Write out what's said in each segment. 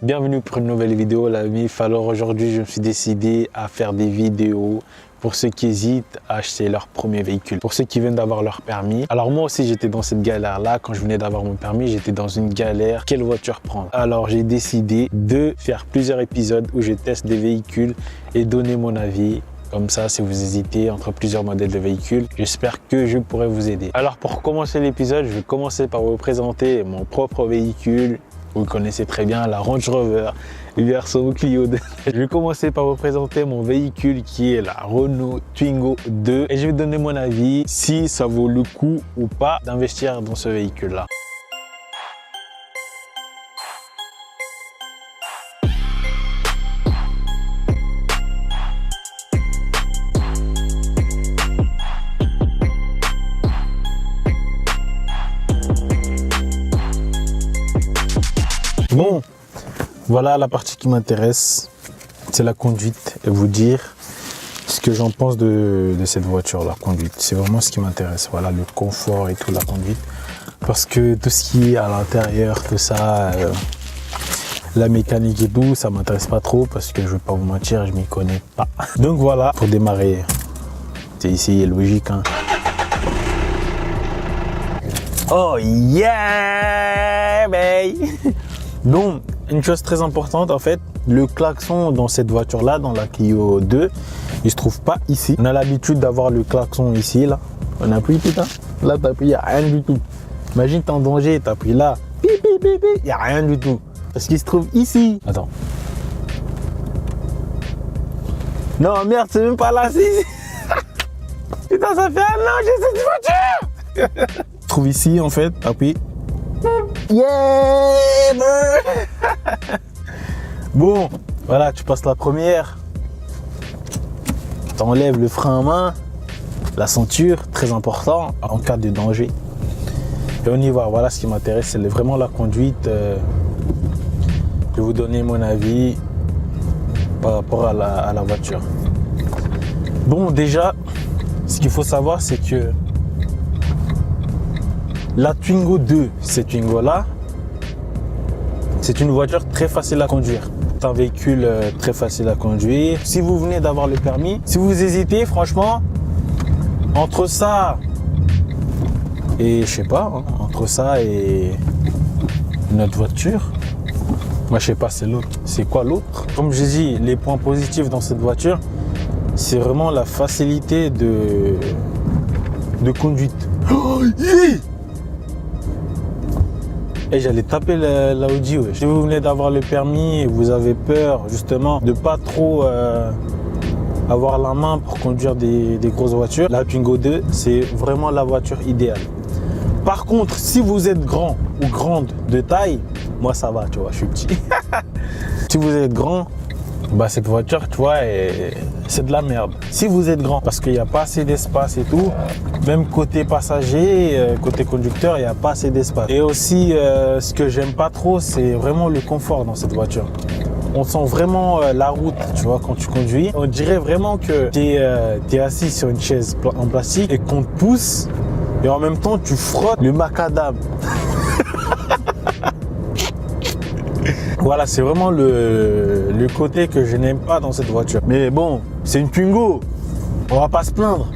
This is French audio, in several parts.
Bienvenue pour une nouvelle vidéo la MIF. Alors aujourd'hui je me suis décidé à faire des vidéos pour ceux qui hésitent à acheter leur premier véhicule, pour ceux qui viennent d'avoir leur permis. Alors moi aussi j'étais dans cette galère là, quand je venais d'avoir mon permis j'étais dans une galère, quelle voiture prendre? Alors j'ai décidé de faire plusieurs épisodes où je teste des véhicules et donner mon avis. Comme ça, si vous hésitez entre plusieurs modèles de véhicules, j'espère que je pourrai vous aider. Alors pour commencer l'épisode, je vais commencer par vous présenter mon propre véhicule. Vous le connaissez très bien, la Range Rover version Clio 2. Je vais commencer par vous présenter mon véhicule qui est la Renault Twingo 2 et je vais donner mon avis si ça vaut le coup ou pas d'investir dans ce véhicule-là. Bon, voilà la partie qui m'intéresse, c'est la conduite et vous dire ce que j'en pense de cette voiture, la conduite. C'est vraiment ce qui m'intéresse, voilà, le confort et tout, la conduite. Parce que tout ce qui est à l'intérieur, tout ça, la mécanique et tout, ça m'intéresse pas trop parce que je vais pas vous mentir, je m'y connais pas. Donc voilà, pour démarrer, c'est ici logique, hein. Oh yeah, baby. Donc, une chose très importante, en fait, le klaxon dans cette voiture-là, dans la Clio 2, il se trouve pas ici. On a l'habitude d'avoir le klaxon ici, là. On appuie, putain. Là, tu appuies, il n'y a rien du tout. Imagine, tu es en danger, tu appuies là. Il n'y a rien du tout. Parce qu'il se trouve ici. Attends. Non, merde, c'est même pas là, c'est ici. Putain, ça fait un an que j'ai cette voiture. Se trouve ici, en fait, appuie. Yeah, bon, voilà, tu passes la première. Tu enlèves le frein à main, la ceinture, très important en cas de danger. Et on y va, voilà ce qui m'intéresse, c'est vraiment la conduite. Je vais vous donner mon avis par rapport à la voiture. Bon, déjà, ce qu'il faut savoir, c'est que la Twingo 2, cette Twingo-là, c'est une voiture très facile à conduire. C'est un véhicule très facile à conduire. Si vous venez d'avoir le permis, si vous hésitez, franchement, entre ça et, je sais pas, hein, entre ça et une autre voiture, moi je sais pas, c'est l'autre. C'est quoi l'autre? Comme je dis, les points positifs dans cette voiture, c'est vraiment la facilité de conduite. Oh, yeah! Et j'allais taper l'Audi. Si vous venez d'avoir le permis et vous avez peur justement de pas trop avoir la main pour conduire des grosses voitures, la Twingo 2, c'est vraiment la voiture idéale. Par contre, si vous êtes grand ou grande de taille, moi ça va, tu vois, je suis petit. Si vous êtes grand, bah cette voiture, tu vois, c'est de la merde. Si vous êtes grand, parce qu'il n'y a pas assez d'espace et tout, même côté passager, côté conducteur, il n'y a pas assez d'espace. Et aussi, ce que j'aime pas trop, c'est vraiment le confort dans cette voiture. On sent vraiment la route, tu vois, quand tu conduis. On dirait vraiment que tu es assis sur une chaise en plastique et qu'on te pousse et en même temps, tu frottes le macadam. Voilà, c'est vraiment le côté que je n'aime pas dans cette voiture. Mais bon, c'est une Twingo. On va pas se plaindre.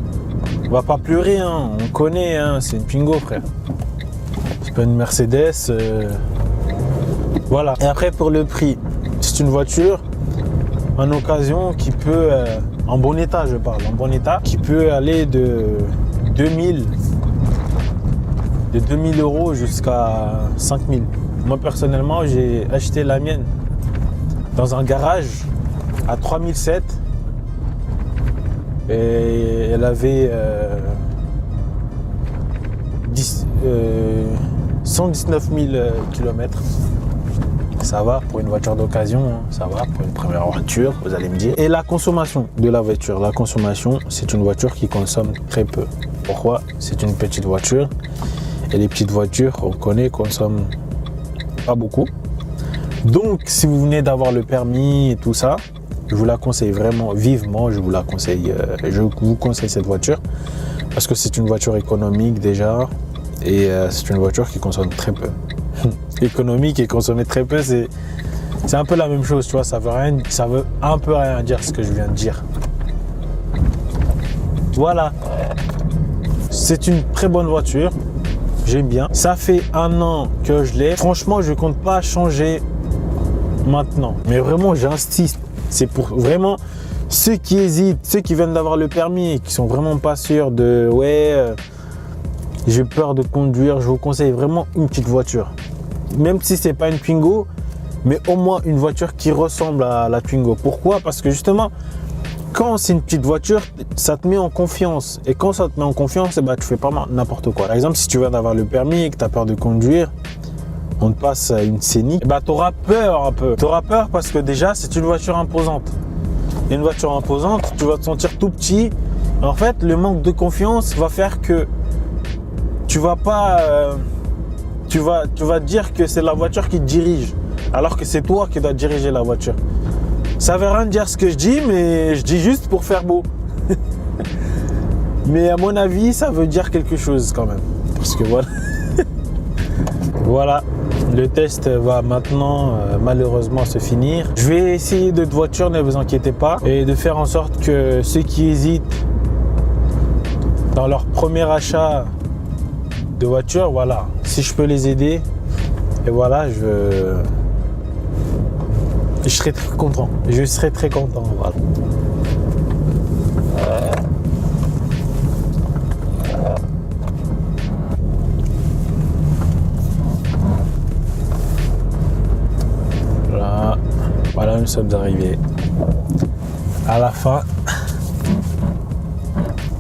On va pas pleurer, hein. On connaît, hein. C'est une Twingo, frère. C'est pas une Mercedes. Voilà. Et après, pour le prix, c'est une voiture en occasion qui peut, en bon état, je parle, en bon état, qui peut aller de 2000 € jusqu'à 5000. Moi personnellement, j'ai acheté la mienne dans un garage à 3007 et elle avait 119 000 km. Ça va pour une voiture d'occasion, hein. Ça va pour une première voiture, vous allez me dire. Et la consommation de la voiture, c'est une voiture qui consomme très peu. Pourquoi? C'est une petite voiture et les petites voitures, on connaît, consomment pas beaucoup. Donc si vous venez d'avoir le permis et tout ça, je vous la conseille vraiment vivement, je vous conseille cette voiture parce que c'est une voiture économique déjà et c'est une voiture qui consomme très peu. économique et consommer très peu, c'est un peu la même chose, tu vois. Ça veut un peu rien dire ce que je viens de dire. Voilà. C'est une très bonne voiture. J'aime bien. Ça fait 1 an que je l'ai. Franchement, je compte pas changer maintenant. Mais vraiment, j'insiste. C'est pour vraiment ceux qui hésitent, ceux qui viennent d'avoir le permis et qui sont vraiment pas sûrs de j'ai peur de conduire. Je vous conseille vraiment une petite voiture. Même si c'est pas une Twingo, mais au moins une voiture qui ressemble à la Twingo. Pourquoi? Parce que justement, quand c'est une petite voiture, ça te met en confiance. Et quand ça te met en confiance, tu fais pas n'importe quoi. Par exemple, si tu viens d'avoir le permis et que tu as peur de conduire, on te passe une Scénic, tu auras peur un peu. Tu auras peur parce que déjà, c'est une voiture imposante. Et une voiture imposante, tu vas te sentir tout petit. En fait, le manque de confiance va faire que tu vas pas... tu vas te dire que c'est la voiture qui te dirige. Alors que c'est toi qui dois diriger la voiture. Ça veut rien dire ce que je dis, mais je dis juste pour faire beau. Mais à mon avis, ça veut dire quelque chose quand même. Parce que voilà. Voilà, le test va maintenant malheureusement se finir. Je vais essayer d'autres voitures, ne vous inquiétez pas. Et de faire en sorte que ceux qui hésitent dans leur premier achat de voiture, voilà. Si je peux les aider, et voilà, je serai très content. Je serai très content. Voilà. Voilà, nous sommes arrivés à la fin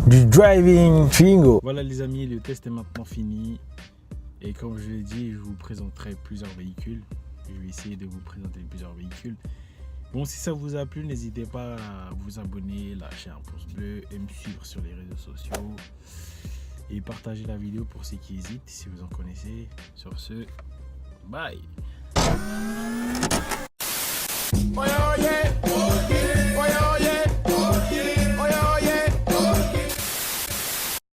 du driving Twingo. Voilà les amis, le test est maintenant fini. Et comme je l'ai dit, je vous présenterai plusieurs véhicules. Je vais essayer de vous présenter plusieurs véhicules. Bon, si ça vous a plu, n'hésitez pas à vous abonner, lâcher un pouce bleu et me suivre sur les réseaux sociaux. Et partager la vidéo pour ceux qui hésitent, si vous en connaissez. Sur ce, bye.